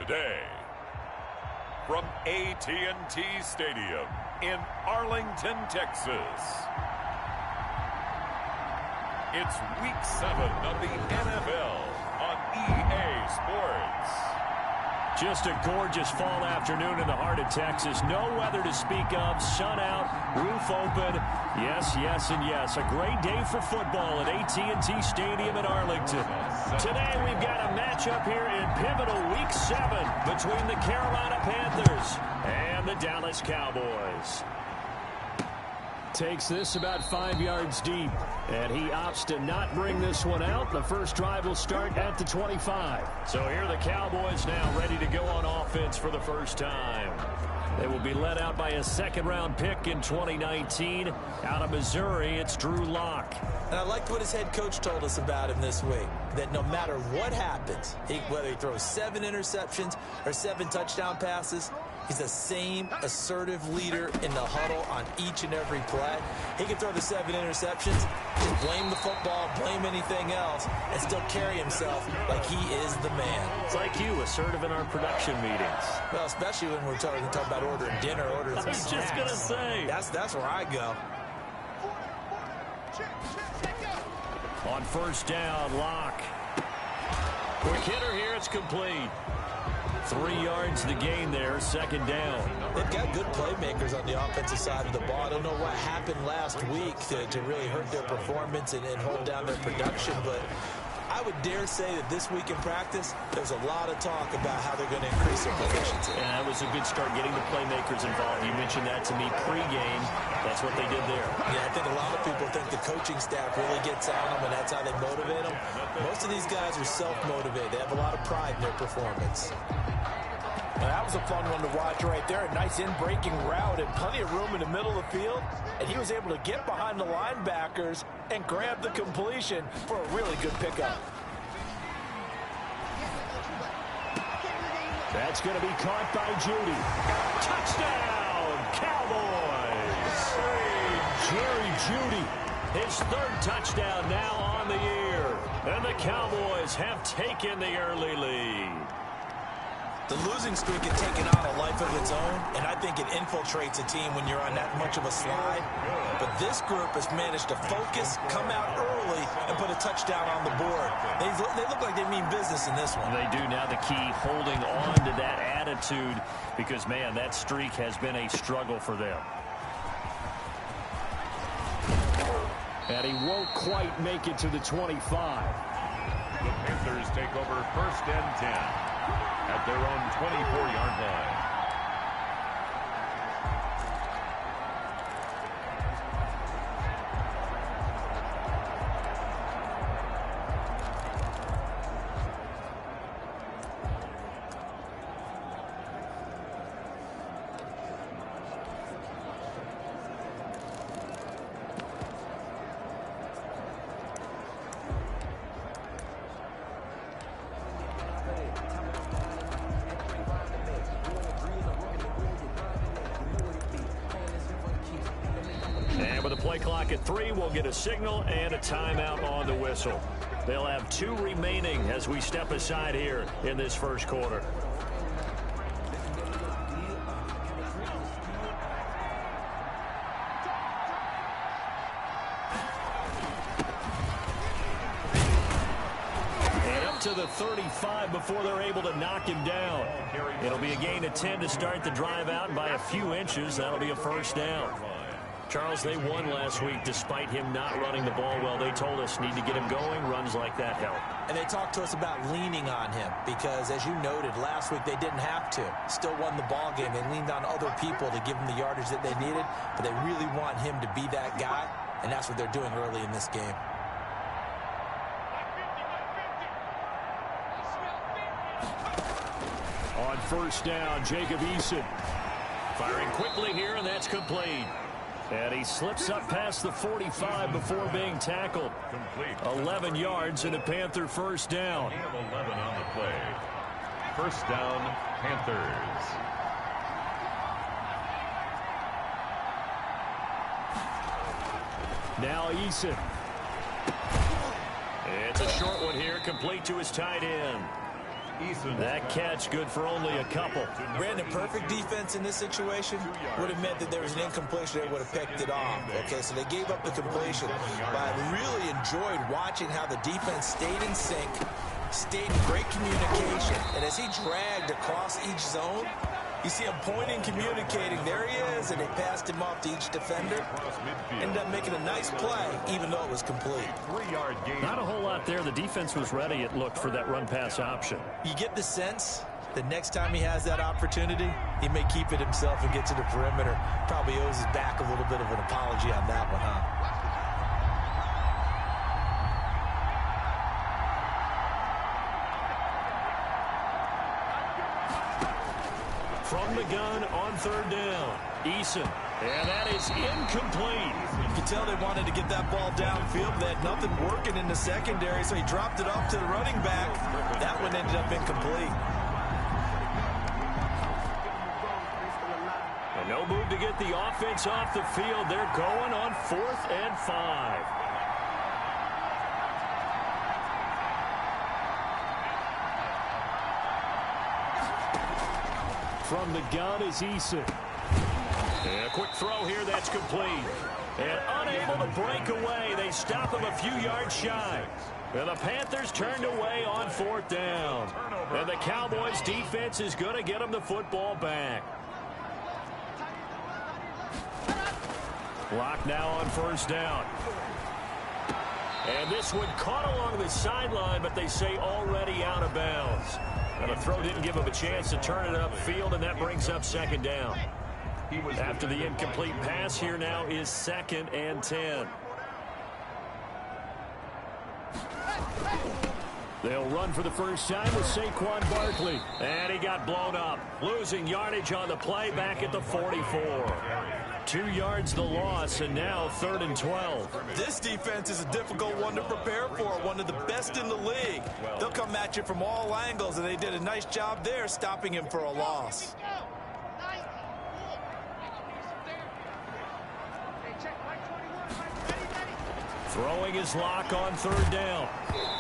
today, from AT&T Stadium in Arlington, Texas, it's Week 7 of the NFL on EA Sports. Just a gorgeous fall afternoon in the heart of Texas. No weather to speak of. Sun out, roof open. Yes, yes, and yes. A great day for football at AT&T Stadium in Arlington. Today we've got a matchup here in pivotal Week 7 between the Carolina Panthers and the Dallas Cowboys. Takes this about 5 yards deep, and he opts to not bring this one out. The first drive will start at the 25. So here are the Cowboys now ready to go on offense for the first time. They will be led out by a second-round pick in 2019. Out of Missouri, it's Drew Lock. And I liked what his head coach told us about him this week, that no matter what happens, whether he throws 7 interceptions or 7 touchdown passes, he's the same assertive leader in the huddle on each and every play. He can throw the 7 interceptions, just blame the football, blame anything else, and still carry himself like he is the man. It's like you, assertive in our production meetings. Well, especially when we're talking about ordering dinner, ordering some snacks. I was just going to say. That's where I go. On first down, Lock. Quick hitter here, it's complete. 3 yards to gain there, second down. They've got good playmakers on the offensive side of the ball. I don't know what happened last week to really hurt their performance and hold down their production, but I would dare say that this week in practice, there's a lot of talk about how they're going to increase their proficiency. And that was a good start, getting the playmakers involved. You mentioned that to me pregame. That's what they did there. Yeah, I think a lot of people think the coaching staff really gets on them, and that's how they motivate them. Most of these guys are self-motivated. They have a lot of pride in their performance. Well, that was a fun one to watch right there. A nice in-breaking route and plenty of room in the middle of the field. And he was able to get behind the linebackers and grab the completion for a really good pickup. That's going to be caught by Judy. Touchdown, Cowboys! Jerry Judy, his 3rd touchdown now on the year. And the Cowboys have taken the early lead. The losing streak had taken on a life of its own, and I think it infiltrates a team when you're on that much of a slide. But this group has managed to focus, come out early, and put a touchdown on the board. They look like they mean business in this one. They do. Now the key, holding on to that attitude, because, man, that streak has been a struggle for them. And he won't quite make it to the 25. The Panthers take over first and 10. At their own 24-yard line. Play clock at 3. We'll get a signal and a timeout on the whistle. They'll have 2 remaining as we step aside here in this first quarter. And up to the 35 before they're able to knock him down. It'll be a gain of 10 to start the drive out, and by a few inches, that'll be a first down. Charles, they won last week despite him not running the ball well. They told us need to get him going. Runs like that help. And they talked to us about leaning on him because, as you noted, last week they didn't have to. Still won the ball game. They leaned on other people to give them the yardage that they needed, but they really want him to be that guy, and that's what they're doing early in this game. On first down, Jacob Eason. Firing quickly here, and that's complete. And he slips up past the 45 before being tackled. Complete. 11 yards and a Panther first down. 11 on the play. First down, Panthers. Now Eason. It's a short one here, complete to his tight end. That catch good for only a couple. Brandon, perfect defense in this situation would have meant that there was an incompletion. They would have picked it off. Okay, so they gave up the completion. But I really enjoyed watching how the defense stayed in sync, stayed in great communication. And as he dragged across each zone, you see him pointing, communicating. There he is, and they passed him off to each defender. Ended up making a nice play, even though it was complete. Not a whole lot there. The defense was ready, it looked, for that run-pass option. You get the sense that next time he has that opportunity, he may keep it himself and get to the perimeter. Probably owes his back a little bit of an apology on that one, huh? From the gun on third down, Eason. And that is incomplete. You can tell they wanted to get that ball downfield. They had nothing working in the secondary, so he dropped it off to the running back. That one ended up incomplete. And no move to get the offense off the field. They're going on 4th and 5. From the gun is Eason. And a quick throw here that's complete. And unable to break away. They stop him a few yards shy. And the Panthers turned away on 4th down. And the Cowboys defense is going to get them the football back. Clock now on 1st down. And this one caught along the sideline, but they say already out of bounds. And the throw didn't give him a chance to turn it upfield, and that brings up 2nd down. After the incomplete pass, here now is 2nd and 10. They'll run for the first time with Saquon Barkley. And he got blown up. Losing yardage on the play back at the 44. 2 yards the loss, and now 3rd and 12. This defense is a difficult one to prepare for, one of the best in the league. They'll come at you from all angles, and they did a nice job there stopping him for a loss. Throwing his lock on 3rd down.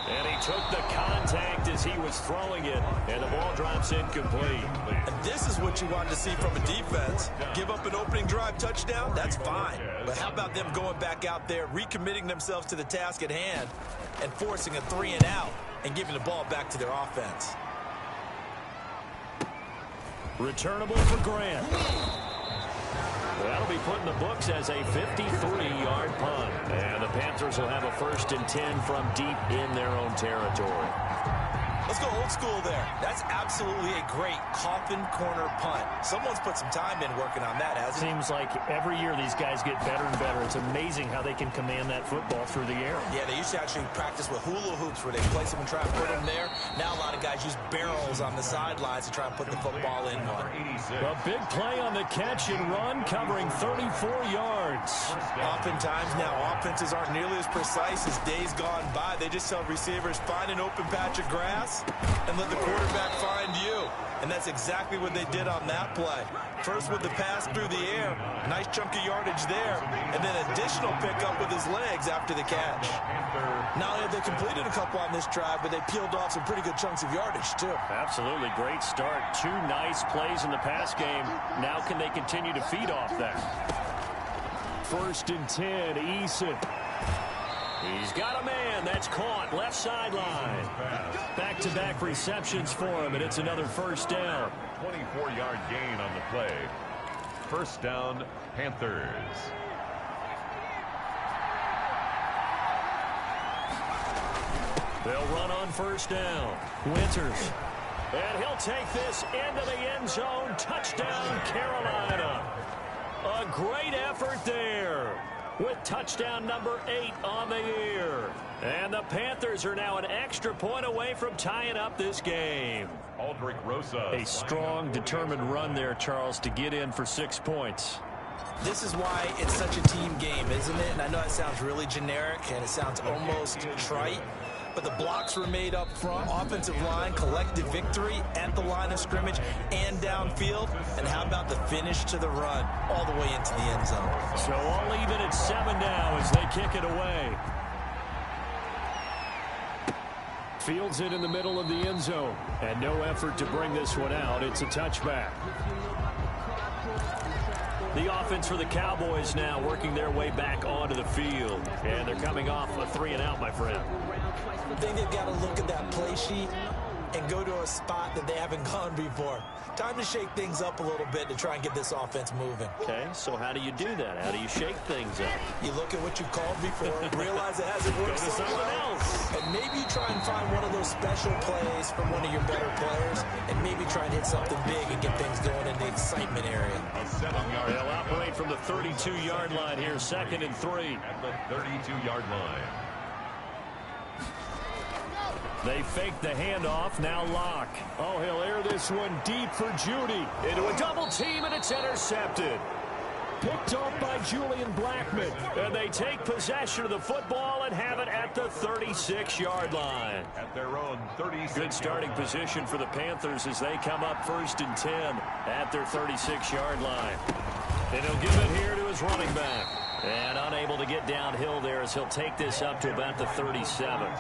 And he took the contact as he was throwing it, and the ball drops incomplete. And this is what you want to see from a defense. Give up an opening drive touchdown, that's fine. But how about them going back out there, recommitting themselves to the task at hand, and forcing a 3-and-out and giving the ball back to their offense. Returnable for Grant. That'll be put in the books as a 53-yard punt. And the Panthers will have a 1st and 10 from deep in their own territory. Let's go old school there. That's absolutely a great coffin corner punt. Someone's put some time in working on that, hasn't it? Seems like every year these guys get better and better. It's amazing how they can command that football through the air. Yeah, they used to actually practice with hula hoops where they place them and try to put them there. Now a lot of guys use barrels on the sidelines to try and put the football in one. A big play on the catch and run, covering 34 yards. Oftentimes now offenses aren't nearly as precise as days gone by. They just tell receivers, find an open patch of grass and let the quarterback find you. And that's exactly what they did on that play. First with the pass through the air, nice chunk of yardage there, and then additional pickup with his legs after the catch. Not only have they completed a couple on this drive, but they peeled off some pretty good chunks of yardage too. Absolutely great start. 2 nice plays in the pass game. Now can they continue to feed off that? 1st and 10, Eason. He's got a man that's caught left sideline. Back-to-back receptions for him, and it's another 1st down. 24-yard gain on the play. 1st down, Panthers. They'll run on 1st down. Winters. And he'll take this into the end zone. Touchdown, Carolina. A great effort there, with touchdown number 8 on the year. And the Panthers are now an extra point away from tying up this game. Aldrich Rosa. A strong, determined run there, Charles, to get in for 6 points. This is why it's such a team game, isn't it? And I know it sounds really generic and it sounds almost trite, but the blocks were made up front, offensive line, collective victory at the line of scrimmage and downfield. And how about the finish to the run all the way into the end zone? So all even at 7 now as they kick it away. Fields it in the middle of the end zone. And no effort to bring this one out. It's a touchback. The offense for the Cowboys now working their way back onto the field. And they're coming off a 3-and-out, my friend. I think they've got to look at that play sheet and go to a spot that they haven't gone before. Time to shake things up a little bit to try and get this offense moving. Okay, so how do you do that? How do you shake things up? You look at what you called before, realize it hasn't worked so well, and maybe you try and find one of those special plays from one of your better players, and maybe try and hit something big and get things going in the excitement area. They'll operate from the 32-yard line here, 2nd and 3. At the 32-yard line. They fake the handoff, now Locke. Oh, he'll air this one deep for Judy. Into a double team, and it's intercepted. Picked off by Julian Blackman. And they take possession of the football and have it at the 36-yard line. At their own 36. Good starting position for the Panthers as they come up 1st and 10 at their 36-yard line. And he'll give it here to his running back. And unable to get downhill there as he'll take this up to about the 37.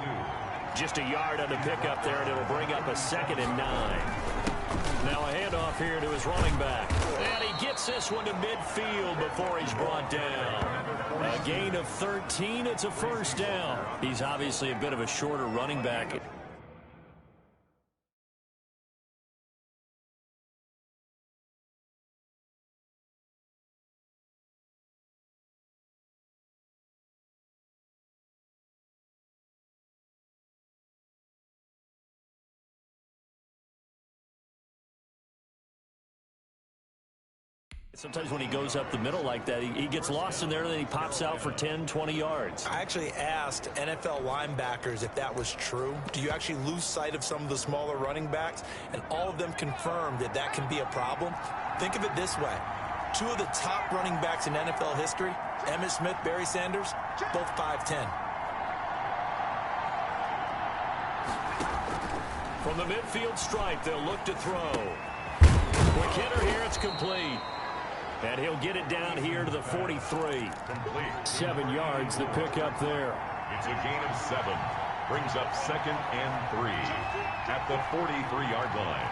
Just a yard on the pickup there, and it'll bring up a 2nd and 9. Now a handoff here to his running back. And he gets this one to midfield before he's brought down. A gain of 13. It's a 1st down. He's obviously a bit of a shorter running back. Sometimes when he goes up the middle like that, he gets lost in there, and then he pops out for 10, 20 yards. I actually asked NFL linebackers if that was true. Do you actually lose sight of some of the smaller running backs? And all of them confirmed that that can be a problem. Think of it this way. 2 of the top running backs in NFL history, Emmitt Smith, Barry Sanders, both 5'10". From the midfield stripe, they'll look to throw. Quick hitter here, it's complete. And he'll get it down here to the 43. Complete. 7 yards, the pickup there. It's a gain of 7. Brings up 2nd and 3 at the 43-yard line.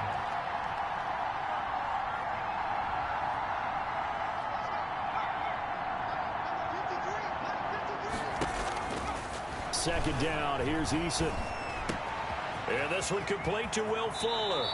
Second down, here's Eason. And this one complete to Will Fuller.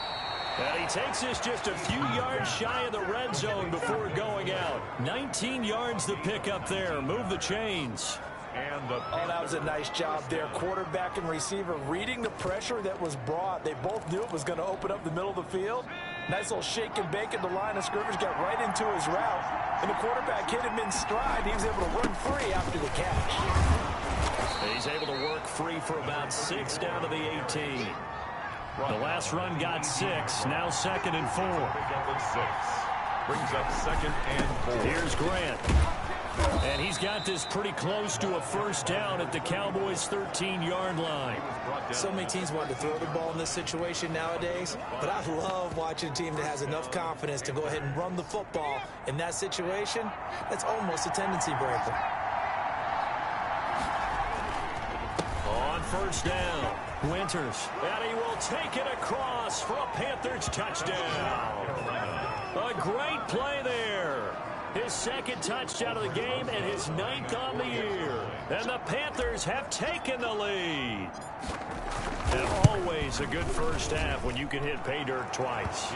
And he takes this just a few yards shy of the red zone before going out. 19 yards the pickup there. Move the chains. And the that was a nice job there. Quarterback and receiver reading the pressure that was brought. They both knew it was going to open up the middle of the field. Nice little shake and bake at the line of scrimmage. Got right into his route. And the quarterback hit him in stride. He was able to run free after the catch. He's able to work free for about 6 down to the 18. The last run got 6. Now 2nd and 4. Brings up 2nd and 4. Here's Grant. And he's got this pretty close to a 1st down at the Cowboys' 13-yard line. So many teams want to throw the ball in this situation nowadays, but I love watching a team that has enough confidence to go ahead and run the football in that situation. That's almost a tendency breaker. On 1st down, Winters. And he will take it across for a Panthers touchdown. A great play there. His 2nd touchdown of the game and his 9th on the year. And the Panthers have taken the lead. And always a good 1st half when you can hit pay dirt twice.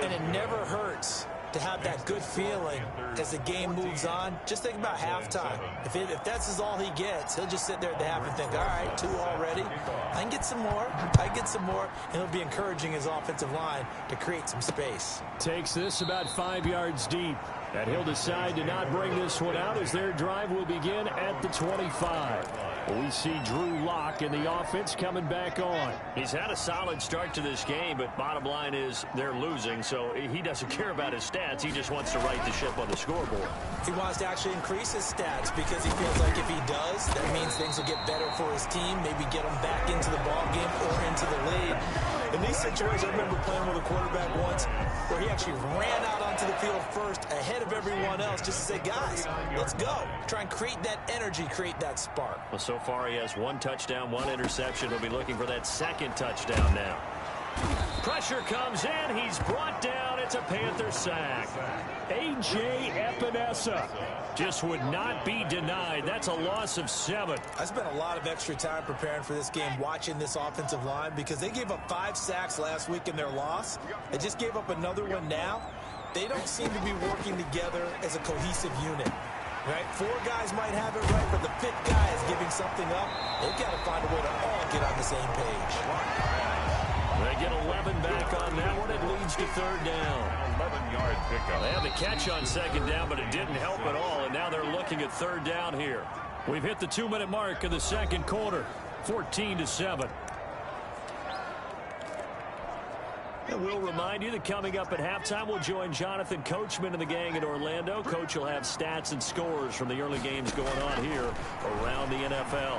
And it never hurts to have that good feeling as the game moves on. Just think about halftime. If that's all he gets, he'll just sit there at the half and think, all right, 2 already. I can get some more. I can get some more. And he'll be encouraging his offensive line to create some space. Takes this about 5 yards deep. And he'll decide to not bring this one out as their drive will begin at the 25. We see Drew Lock in the offense coming back on. He's had a solid start to this game, but bottom line is they're losing, so he doesn't care about his stats. He just wants to right the ship on the scoreboard. He wants to actually increase his stats because he feels like if he does, that means things will get better for his team, maybe get them back into the ball game or into the lead. In these situations, I remember playing with a quarterback once where he actually ran out onto the field first ahead of everyone else just to say, guys, let's go. Try and create that energy, create that spark. Well, so far he has 1 touchdown, 1 interception. He'll be looking for that 2nd touchdown now. Pressure comes in. He's brought down. It's a Panther sack. A.J. Epinesa just would not be denied. That's a loss of 7. I spent a lot of extra time preparing for this game, watching this offensive line, because they gave up 5 sacks last week in their loss. They just gave up another one now. They don't seem to be working together as a cohesive unit. Right? 4 guys might have it right, but the 5th guy is giving something up. They've got to find a way to all get on the same page. They get 11 back on that one. It leads to 3rd down. 11-yard pickup. They had the catch on 2nd down, but it didn't help at all, and now they're looking at 3rd down here. We've hit the 2-minute mark of the 2nd quarter, 14-7. And we'll remind you that coming up at halftime, we'll join Jonathan Coachman and the gang in Orlando. Coach will have stats and scores from the early games going on here around the NFL.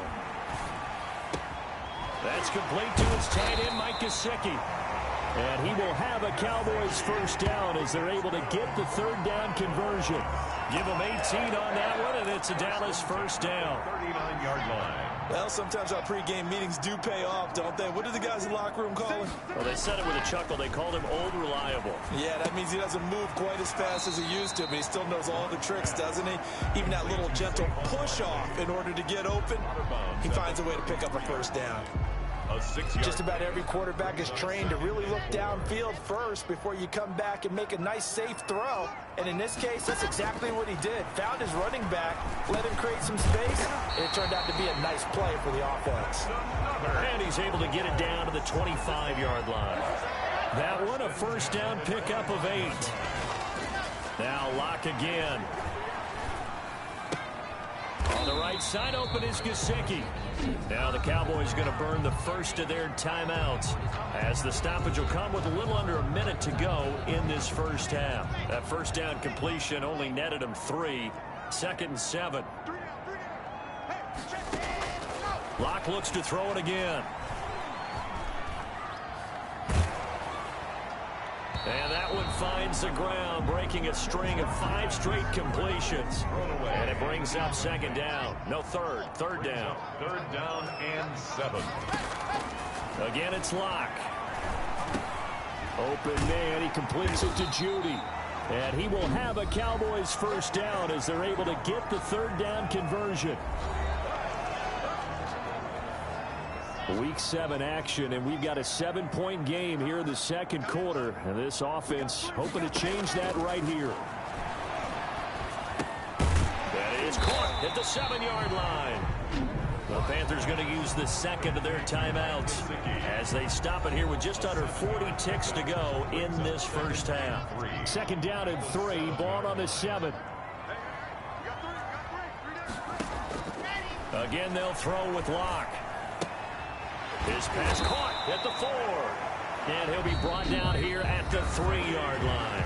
That's complete to his tight end, Mike Gesicki. And he will have a Cowboys 1st down as they're able to get the 3rd down conversion. Give them 18 on that one, and it's a Dallas 1st down. 39-yard line. Well, sometimes our pregame meetings do pay off, don't they? What do the guys in the locker room call him? Well, they said it with a chuckle. They called him Old Reliable. Yeah, that means he doesn't move quite as fast as he used to, but he still knows all the tricks, doesn't he? Even that little gentle push-off in order to get open, he finds a way to pick up a 1st down. Just about every quarterback is trained to really look downfield first before you come back and make a nice, safe throw. And in this case, that's exactly what he did. Found his running back, let him create some space, and it turned out to be a nice play for the offense. And he's able to get it down to the 25-yard line. That one, a 1st down pickup of 8. Now Locke again. On the right side, open is Gesicki. Now the Cowboys going to burn the first of their timeouts as the stoppage will come with a little under a minute to go in this 1st half. That 1st down completion only netted him 3. 2nd and 7. Locke looks to throw it again. And that one finds the ground, breaking a string of 5 straight completions. And it brings up 2nd down. No, 3rd down. 3rd down and 7. Again, it's Locke. Open man, he completes it to Judy. And he will have a Cowboys 1st down as they're able to get the 3rd down conversion. Week 7 action, and we've got a 7-point game here in the 2nd quarter. And this offense hoping to change that right here. That is caught at the 7-yard line. The Panthers going to use the 2nd of their timeouts as they stop it here with just under 40 ticks to go in this 1st half. 2nd down and 3, ball on the 7. Again, they'll throw with Locke. His pass caught at the 4. And he'll be brought down here at the 3-yard line.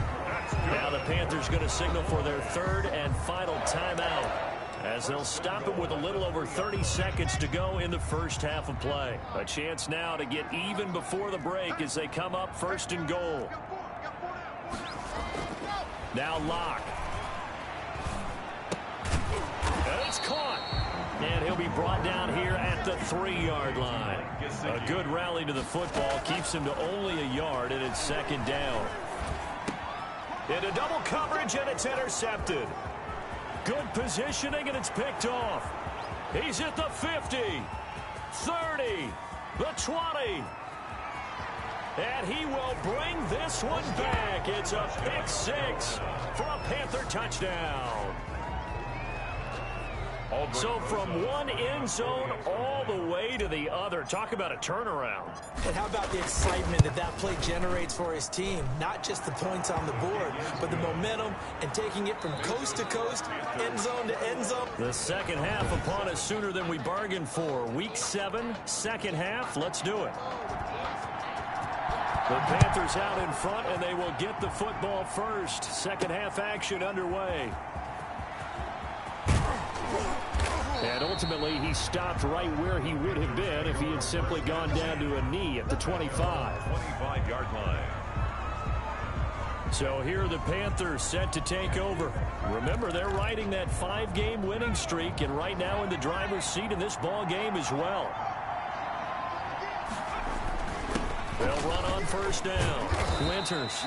Now the Panthers going to signal for their 3rd and final timeout as they'll stop it with a little over 30 seconds to go in the 1st half of play. A chance now to get even before the break as they come up 1st and goal. Now Locke. And it's caught. And he'll be brought down here at the 3-yard line. A good rally to the football keeps him to only a yard, and it's 2nd down. Into double coverage, and it's intercepted. Good positioning, and it's picked off. He's at the 50, 30, the 20. And he will bring this one back. It's a pick 6 for a Panther touchdown. So from one end zone all the way to the other. Talk about a turnaround. And how about the excitement that play generates for his team? Not just the points on the board, but the momentum and taking it from coast to coast, end zone to end zone. The 2nd half upon us sooner than we bargained for. Week 7, 2nd half. Let's do it. The Panthers out in front, and they will get the football first. 2nd half action underway. And ultimately, he stopped right where he would have been if he had simply gone down to a knee at the 25. 25-yard line. So here are the Panthers set to take over. Remember, they're riding that 5-game winning streak, and right now in the driver's seat in this ball game as well. They'll run on first down. Winters.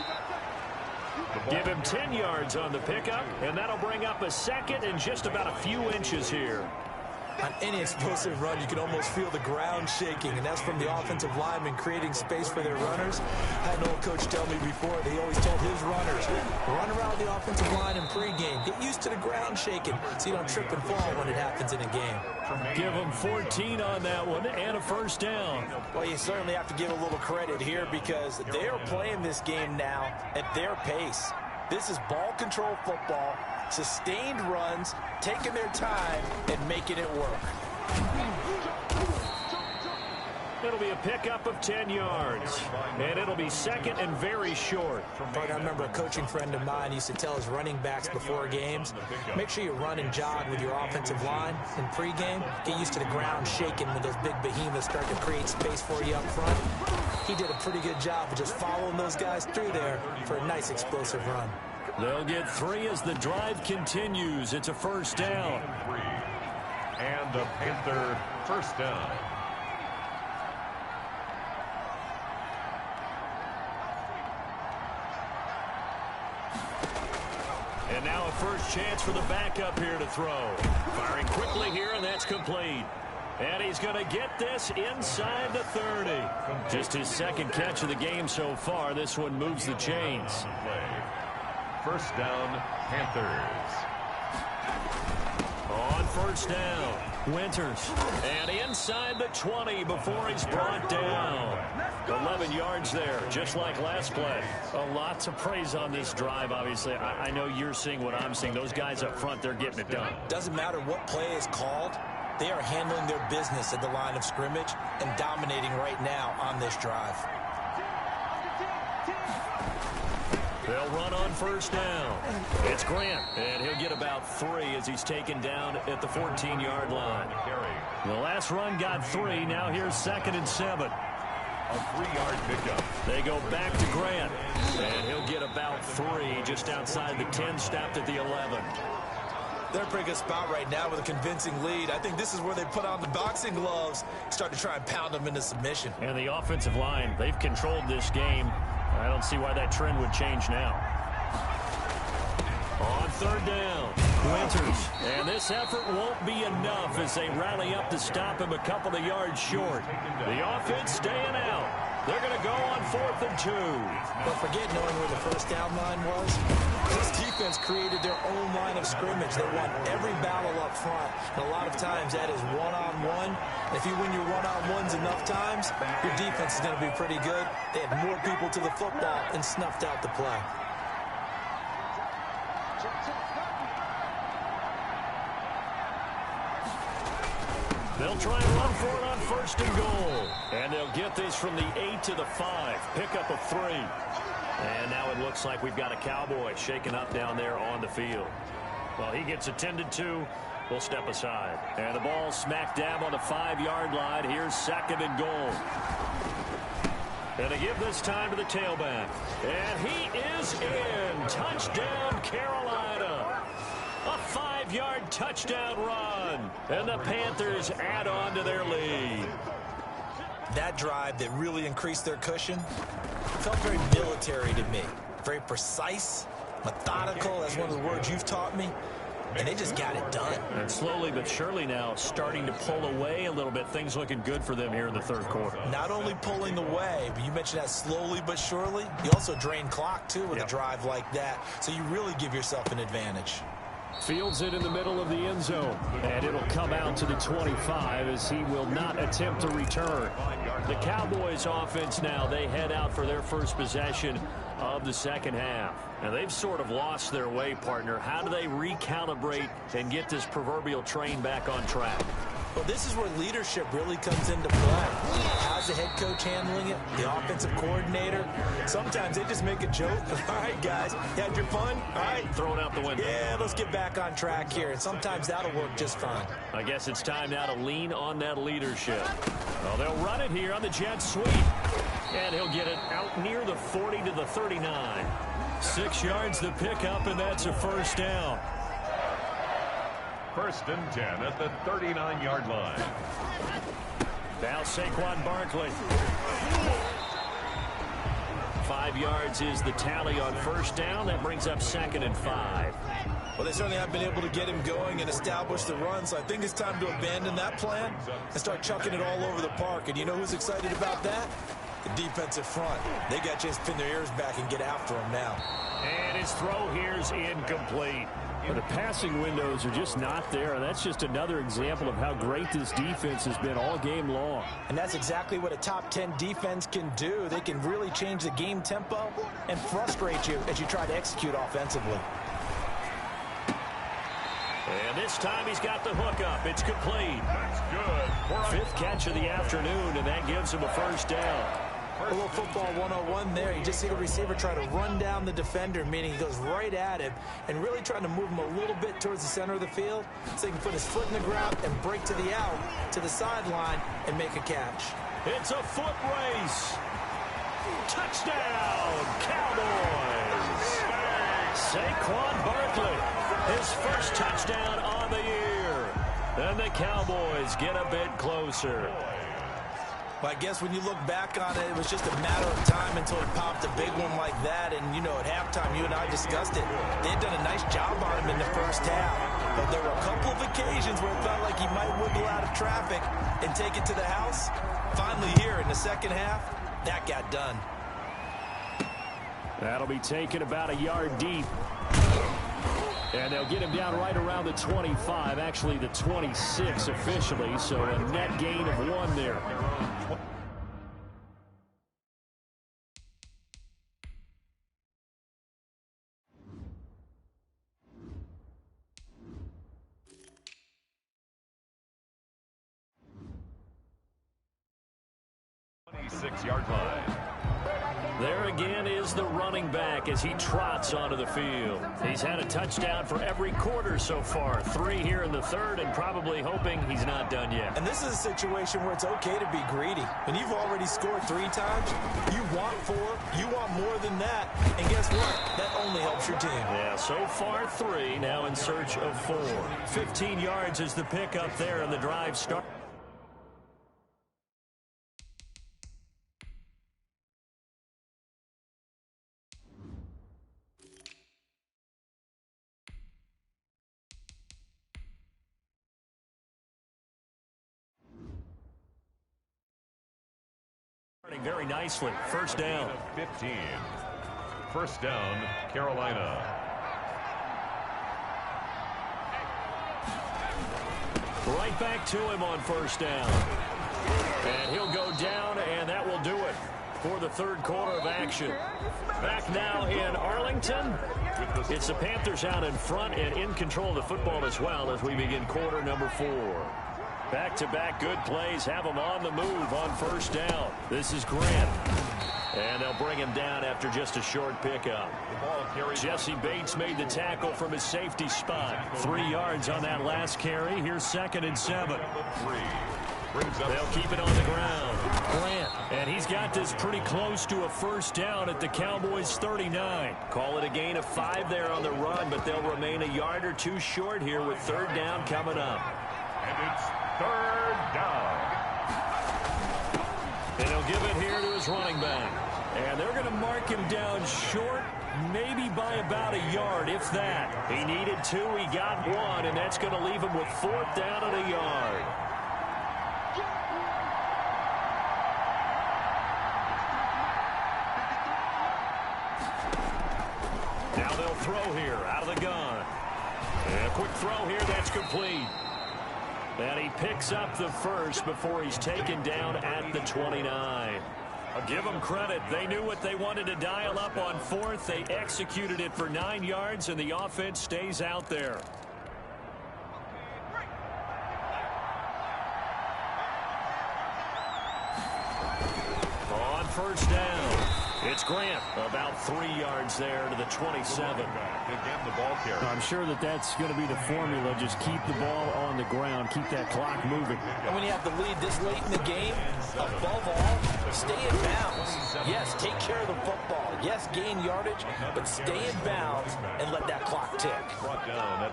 Give him 10 yards on the pickup, and that'll bring up a second and just about a few inches here. On any explosive run, you can almost feel the ground shaking, and that's from the offensive linemen creating space for their runners. I had an old coach tell me before, they always told his runners, run around the offensive line in pregame. Get used to the ground shaking so you don't trip and fall when it happens in a game. Give them 14 on that one and a first down. Well, you certainly have to give a little credit here because they are playing this game now at their pace. This is ball control football, sustained runs, taking their time and making it work. It'll be a pickup of 10 yards, and it'll be second and very short. I remember a coaching friend of mine used to tell his running backs before games, make sure you run and jog with your offensive line in pregame. Get used to the ground shaking when those big behemoths start to create space for you up front. He did a pretty good job of just following those guys through there for a nice explosive run. They'll get 3 as the drive continues. It's a first down. And a Panther first down. And now a first chance for the backup here to throw. Firing quickly here, and that's complete. And he's going to get this inside the 30. Just his second catch of the game so far. This one moves the chains. First down, Panthers. On first down, Winters. And inside the 20 before he's brought down. 11 yards there, just like last play. A lot to praise on this drive, obviously. I know you're seeing what I'm seeing. Those guys up front, they're getting it done. Doesn't matter what play is called. They are handling their business at the line of scrimmage and dominating right now on this drive. They'll run on first down. It's Grant, and he'll get about 3 as he's taken down at the 14-yard line. The last run got 3. Now here's 2nd and 7. A 3-yard pickup. They go back to Grant, and he'll get about 3 just outside the 10, stopped at the 11. They're in a pretty good spot right now with a convincing lead. I think this is where they put on the boxing gloves, start to try and pound them into submission. And the offensive line, they've controlled this game. I don't see why that trend would change now. On third down, Winters. And this effort won't be enough as they rally up to stop him a couple of yards short. The offense staying out. They're going to go on 4th and 2. But forget knowing where the first down line was. This defense created their own line of scrimmage. They won every battle up front. And a lot of times that is one-on-one. If you win your one-on-ones enough times, your defense is going to be pretty good. They had more people to the football and snuffed out the play. They'll try and run for it on 1st and goal. And they'll get this from the 8 to the 5. Pickup of 3. And now it looks like we've got a Cowboy shaken up down there on the field. Well, he gets attended to. We'll step aside. And the ball smack dab on the 5-yard line. Here's 2nd and goal. And to give this time to the tailback. And he is in. Touchdown, Carolina. A 5-yard touchdown run. And the Panthers add on to their lead. That drive that really increased their cushion felt very military to me. Very precise, methodical. That's one of the words you've taught me. And they just got it done. And slowly but surely now starting to pull away a little bit. Things looking good for them here in the 3rd quarter. Not only pulling away, but you mentioned that slowly but surely. You also drain clock, too, with a drive like that. So you really give yourself an advantage. Fields it in the middle of the end zone. And it'll come out to the 25 as he will not attempt to return. The Cowboys offense now, they head out for their first possession of the 2nd half. And they've sort of lost their way, partner. How do they recalibrate and get this proverbial train back on track? Well, this is where leadership really comes into play. How's the head head coach handling it, the offensive coordinator. Sometimes they just make a joke. All right, guys, you had your fun? All right. Throw it out the window. Yeah, let's get back on track here. And sometimes that'll work just fine. I guess it's time now to lean on that leadership. Well, they'll run it here on the jet sweep. And he'll get it out near the 40 to the 39. 6 yards the pickup, and that's a first down. 1st and 10 at the 39-yard line. Now Saquon Barkley. 5 yards is the tally on first down. That brings up 2nd and 5. Well, they certainly have been able to get him going and establish the run, so I think it's time to abandon that plan and start chucking it all over the park. And you know who's excited about that? The defensive front. They got a chance to pin their ears back and get after him now. And his throw here's incomplete. The passing windows are just not there, and that's just another example of how great this defense has been all game long. And that's exactly what a top 10 defense can do. They can really change the game tempo and frustrate you as you try to execute offensively. And this time he's got the hook up. It's complete. That's good. 5th catch of the afternoon, and that gives him a first down. A little football 101 there. You just see the receiver try to run down the defender, meaning he goes right at him and really trying to move him a little bit towards the center of the field so he can put his foot in the ground and break to the out, to the sideline, and make a catch. It's a foot race. Touchdown, Cowboys. Saquon Barkley, his first touchdown on the year. And the Cowboys get a bit closer. Well, I guess when you look back on it, it was just a matter of time until it popped a big one like that. And, you know, at halftime, you and I discussed it. They had done a nice job on him in the first half. But there were a couple of occasions where it felt like he might wiggle out of traffic and take it to the house. Finally here in the second half, that got done. That'll be taken about a yard deep. And they'll get him down right around the 25, actually the 26 officially, so a net gain of 1 there. Yard line. There again is the running back as he trots onto the field. He's had a touchdown for every quarter so far. 3 here in the 3rd, and probably hoping he's not done yet. And this is a situation where it's okay to be greedy. When you've already scored 3 times, you want 4, you want more than that. And guess what? That only helps your team. Yeah, so far 3, now in search of 4. 15 yards is the pickup there, and the drive start. Very nicely. First down. 15. First down, Carolina. Right back to him on first down. And he'll go down, and that will do it for the 3rd quarter of action. Back now in Arlington. It's the Panthers out in front and in control of the football as well as we begin quarter number 4. Back-to-back good plays have him on the move on first down. This is Grant. And they'll bring him down after just a short pickup. Jesse Bates made the tackle from his safety spot. 3 yards on that last carry. Here's 2nd and 7. They'll keep it on the ground. Grant. And he's got this pretty close to a first down at the Cowboys' 39. Call it a gain of 5 there on the run, but they'll remain a yard or 2 short here with 3rd down coming up. And it's 3rd down. And he'll give it here to his running back. And they're going to mark him down short, maybe by about a yard, if that. He needed 2, he got 1, and that's going to leave him with 4th down and a yard. Now they'll throw here out of the gun. And a quick throw here, that's complete. And he picks up the first before he's taken down at the 29. I'll give them credit. They knew what they wanted to dial up on 4th. They executed it for 9 yards, and the offense stays out there. On first down, it's Grant. About 3 yards there to the 27. Again, the ball carrier. I'm sure that's going to be the formula. Just keep the ball on the ground. Keep that clock moving. And when you have the lead this late in the game, above all, stay in bounds. Yes, take care of the football. Yes, gain yardage, but stay in bounds and let that clock tick.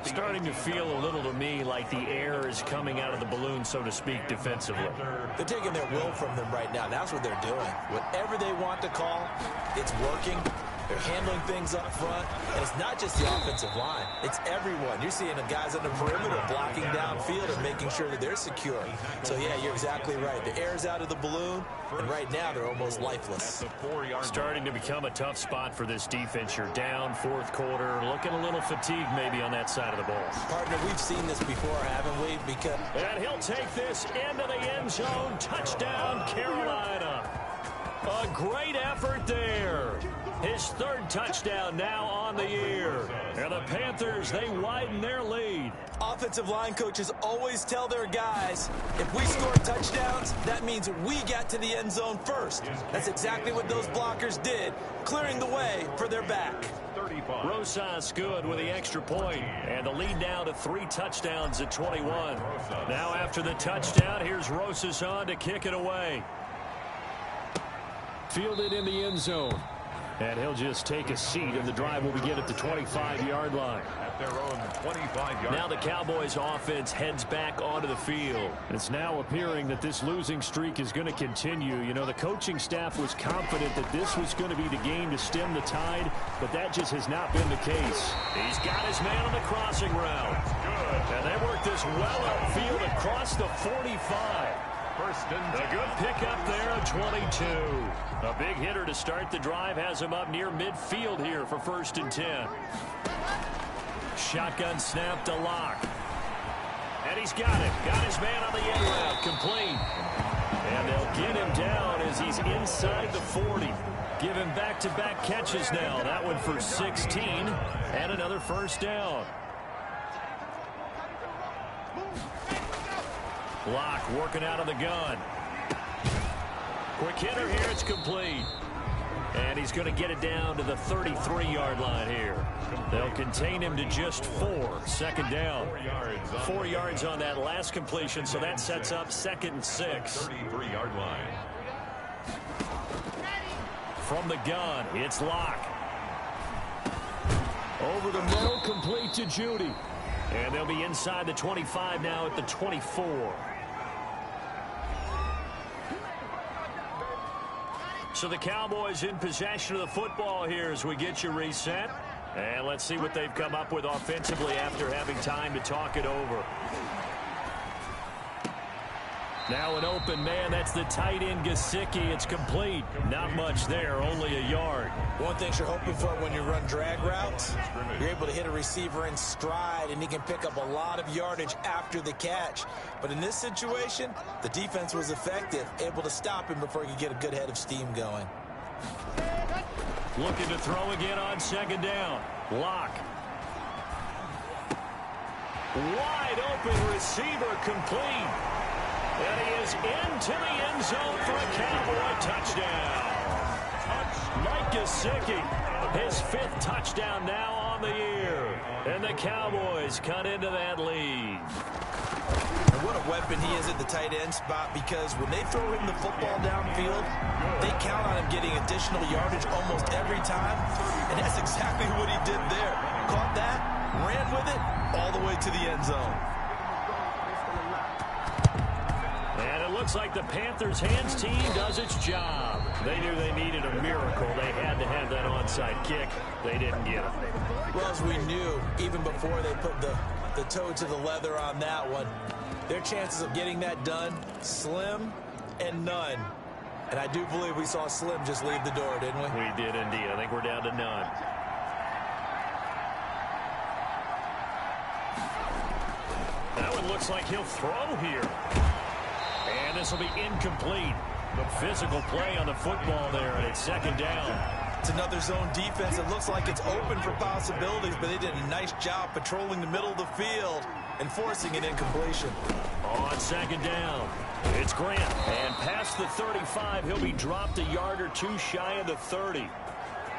Starting to feel a little to me like the air is coming out of the balloon, so to speak, defensively. They're taking their will from them right now. That's what they're doing. Whatever they want to call, it's working. They're handling things up front, and it's not just the offensive line. It's everyone. You're seeing the guys on the perimeter blocking downfield and making sure that they're secure. So, yeah, you're exactly right. The air's out of the balloon, and right now they're almost lifeless. Starting to become a tough spot for this defense. You're down fourth quarter, looking a little fatigued maybe on that side of the ball. Partner, we've seen this before, haven't we? And he'll take this into the end zone. Touchdown, Carolina. A great effort there. His third touchdown now on the year. And the Panthers, they widen their lead. Offensive line coaches always tell their guys, if we score touchdowns, that means we got to the end zone first. That's exactly what those blockers did, clearing the way for their back. Rosas good with the extra point, and the lead now to 3 touchdowns at 21. Now after the touchdown, here's Rosas on to kick it away. Fielded in the end zone. And he'll just take a seat, and the drive will begin at the 25-yard line. At their own 25-yard. Now the Cowboys offense heads back onto the field. It's now appearing that this losing streak is going to continue. You know, the coaching staff was confident that this was going to be the game to stem the tide, but that just has not been the case. He's got his man on the crossing route. And they work this well upfield across the 45. A good pickup there at 22. A big hitter to start the drive has him up near midfield here for 1st and 10. Shotgun snap to Locke. And he's got it. Got his man on the end route. Complete. And they'll get him down as he's inside the 40. Give him back-to-back catches now. That one for 16 and another first down. Locke working out of the gun. Quick hitter here. It's complete. And he's going to get it down to the 33-yard line here. They'll contain him to just 4. 2nd down. 4 yards on that last completion, so that sets up 2nd and 6. 33-yard line. From the gun, it's Locke. Over the middle, complete to Judy. And they'll be inside the 25 now at the 24. So the Cowboys in possession of the football here as we get you reset. And let's see what they've come up with offensively after having time to talk it over. Now an open man. That's the tight end, Gesicki. It's complete. Not much there, only a yard. One thing you're hoping for when you run drag routes, you're able to hit a receiver in stride, and he can pick up a lot of yardage after the catch. But in this situation, the defense was effective, able to stop him before he could get a good head of steam going. Looking to throw again on 2nd down. Locke. Wide open receiver, complete. And he is into the end zone for a Cowboy touchdown. Mike Gesicki, his 5th touchdown now on the year. And the Cowboys cut into that lead. And what a weapon he is at the tight end spot, because when they throw him the football downfield, they count on him getting additional yardage almost every time. And that's exactly what he did there. Caught that, ran with it, all the way to the end zone. Looks like the Panthers' hands team does its job. They knew they needed a miracle. They had to have that onside kick. They didn't get it. Well, as we knew, even before they put the toe to the leather on that one, their chances of getting that done, slim and none. And I do believe we saw Slim just leave the door, didn't we? We did indeed. I think we're down to none. That one looks like he'll throw here. And this will be incomplete. The physical play on the football there, and it's 2nd down. It's another zone defense. It looks like it's open for possibilities, but they did a nice job patrolling the middle of the field and forcing an incompletion. On 2nd down. It's Grant. And past the 35, he'll be dropped a yard or two shy of the 30.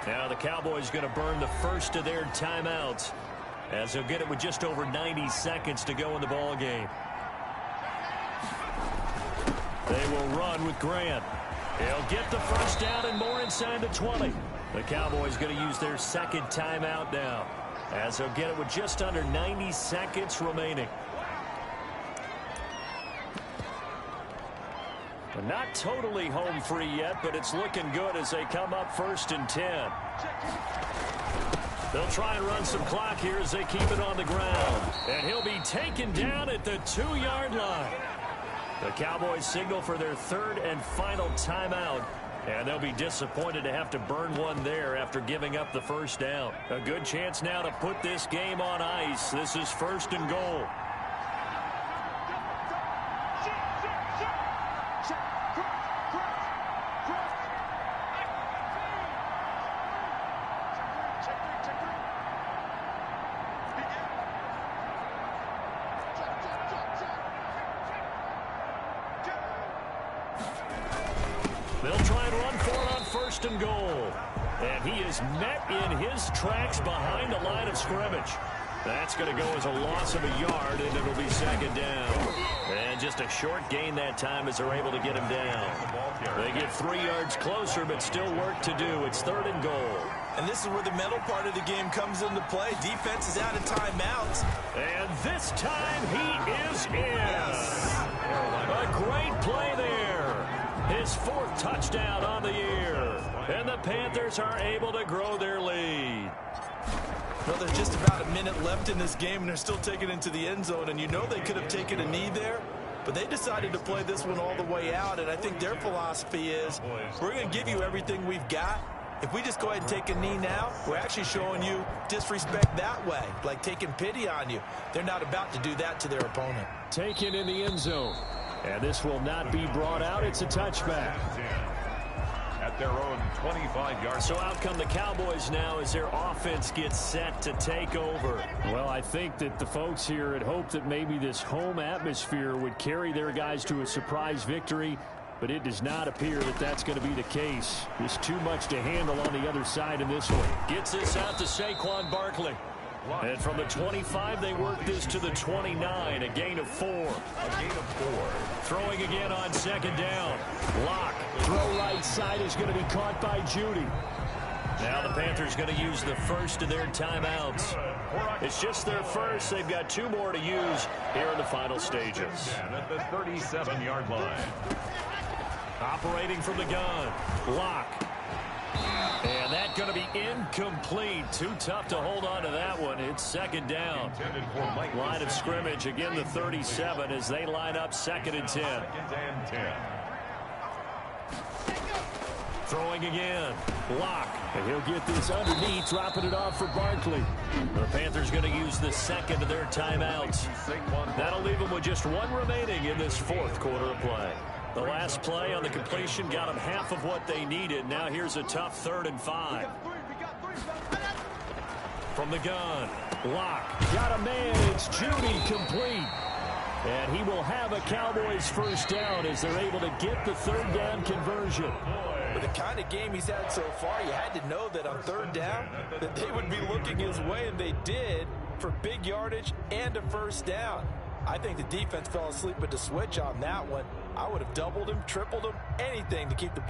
Now the Cowboys going to burn the first of their timeouts, as they'll get it with just over 90 seconds to go in the ball game. They will run with Grant. He'll get the first down and more inside the 20. The Cowboys going to use their second timeout now, as they'll get it with just under 90 seconds remaining. They're not totally home free yet, but it's looking good as they come up 1st and 10. They'll try and run some clock here as they keep it on the ground. And he'll be taken down at the 2-yard line. The Cowboys signal for their third and final timeout, and they'll be disappointed to have to burn one there after giving up the first down. A good chance now to put this game on ice. This is 1st and goal. They'll try and run for it on 1st and goal. And he is met in his tracks behind the line of scrimmage. That's going to go as a loss of a yard, and it'll be 2nd down. And just a short gain that time as they're able to get him down. They get 3 yards closer, but still work to do. It's 3rd and goal. And this is where the mental part of the game comes into play. Defense is out of timeouts. And this time he is in. A great play there. His 4th touchdown on the year. And the Panthers are able to grow their lead. Well, there's just about a minute left in this game, and they're still taking it into the end zone. And you know they could have taken a knee there, but they decided to play this one all the way out. And I think their philosophy is, we're going to give you everything we've got. If we just go ahead and take a knee now, we're actually showing you disrespect that way, like taking pity on you. They're not about to do that to their opponent. Taken in the end zone. And this will not be brought out. It's a touchback. At their own 25-yard. So out come the Cowboys now as their offense gets set to take over. Well, I think that the folks here had hoped that maybe this home atmosphere would carry their guys to a surprise victory, but it does not appear that that's going to be the case. There's too much to handle on the other side in this one. Gets this out to Saquon Barkley. And from the 25, they work this to the 29, a gain of 4. Throwing again on 2nd down. Lock. Throw right side is going to be caught by Judy. Now the Panthers going to use the first of their timeouts. It's just their first. They've got 2 more to use here in the final stages. At the 37-yard line. Operating from the gun. Lock. And that's going to be incomplete. Too tough to hold on to that one. It's 2nd down. Line of scrimmage, again the 37 as they line up 2nd and 10. Throwing again. Lock. And he'll get this underneath, dropping it off for Barkley. The Panthers going to use the 2nd of their timeouts. That'll leave them with just 1 remaining in this 4th quarter of play. The last play on the completion got them half of what they needed. Now here's a tough 3rd and 5. From the gun. Lock. Got a man. It's Judy complete. And he will have a Cowboys first down as they're able to get the 3rd down conversion. With the kind of game he's had so far, you had to know that on 3rd down that they would be looking his way, and they did, for big yardage and a first down. I think the defense fell asleep at the switch on that one. I would have doubled him, tripled him, anything to keep the ball.